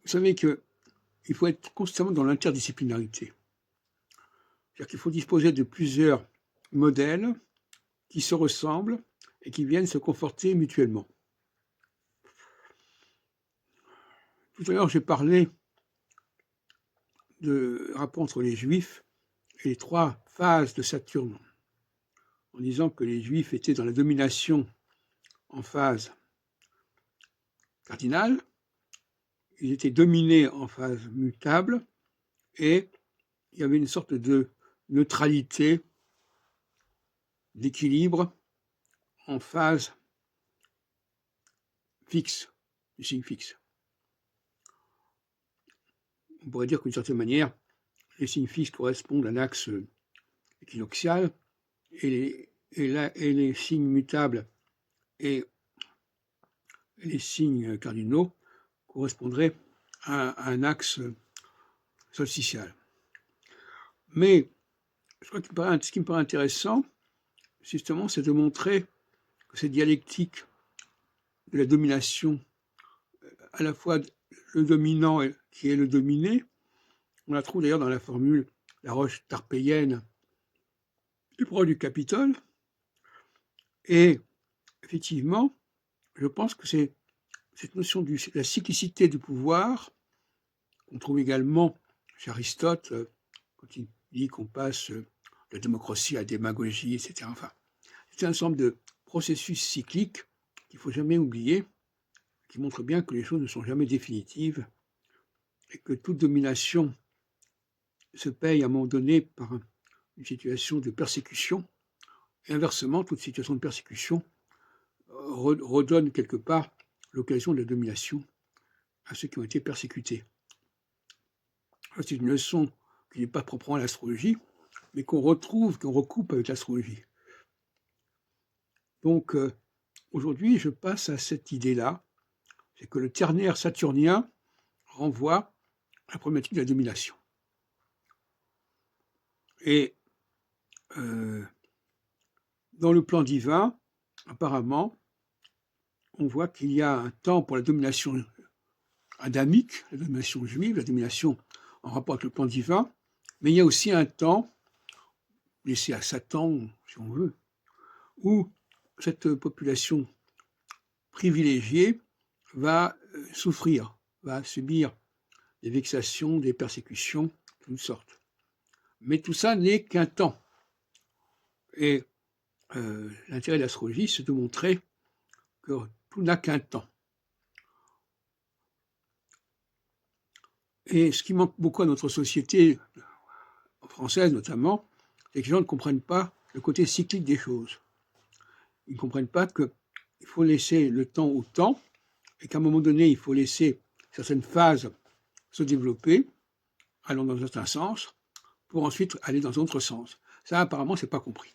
Vous savez qu'il faut être constamment dans l'interdisciplinarité. C'est-à-dire qu'il faut disposer de plusieurs modèles qui se ressemblent et qui viennent se conforter mutuellement. Tout à l'heure, j'ai parlé de rapport entre les Juifs et les 3 phases de Saturne, en disant que les Juifs étaient dans la domination en phase cardinale, ils étaient dominés en phase mutable, et il y avait une sorte de neutralité, d'équilibre en phase fixe, du signe fixe. On pourrait dire qu'une certaine manière, les signes fixes correspondent à l'axe équinoxial, et les signes mutables et les signes cardinaux correspondraient à un axe solsticial. Mais je crois que ce qui me paraît intéressant, justement, c'est de montrer que cette dialectique de la domination, à la fois le dominant qui est le dominé, on la trouve d'ailleurs dans la formule la roche tarpéienne du proche du Capitole, et effectivement, je pense que c'est cette notion de la cyclicité du pouvoir, qu'on trouve également chez Aristote, quand il dit qu'on passe de la démocratie à la démagogie, etc. Enfin, c'est un ensemble de processus cycliques qu'il ne faut jamais oublier, qui montrent bien que les choses ne sont jamais définitives et que toute domination se paye à un moment donné par une situation de persécution, et inversement, toute situation de persécution redonne quelque part l'occasion de la domination à ceux qui ont été persécutés. C'est une leçon qui n'est pas proprement à l'astrologie, mais qu'on retrouve, qu'on recoupe avec l'astrologie. Donc, aujourd'hui, je passe à cette idée-là, c'est que le ternaire saturnien renvoie à la problématique de la domination. Et dans le plan divin, apparemment, on voit qu'il y a un temps pour la domination adamique, la domination juive, la domination en rapport avec le plan divin, mais il y a aussi un temps, laissé à Satan, si on veut, où cette population privilégiée va souffrir, va subir des vexations, des persécutions, de toutes sortes. Mais tout ça n'est qu'un temps. Et l'intérêt de l'astrologie, c'est de montrer que tout n'a qu'un temps. Et ce qui manque beaucoup à notre société française notamment, c'est que les gens ne comprennent pas le côté cyclique des choses. Ils ne comprennent pas qu'il faut laisser le temps au temps, et qu'à un moment donné, il faut laisser certaines phases se développer, allant dans un certain sens, pour ensuite aller dans un autre sens. Ça, apparemment, c'est pas compris.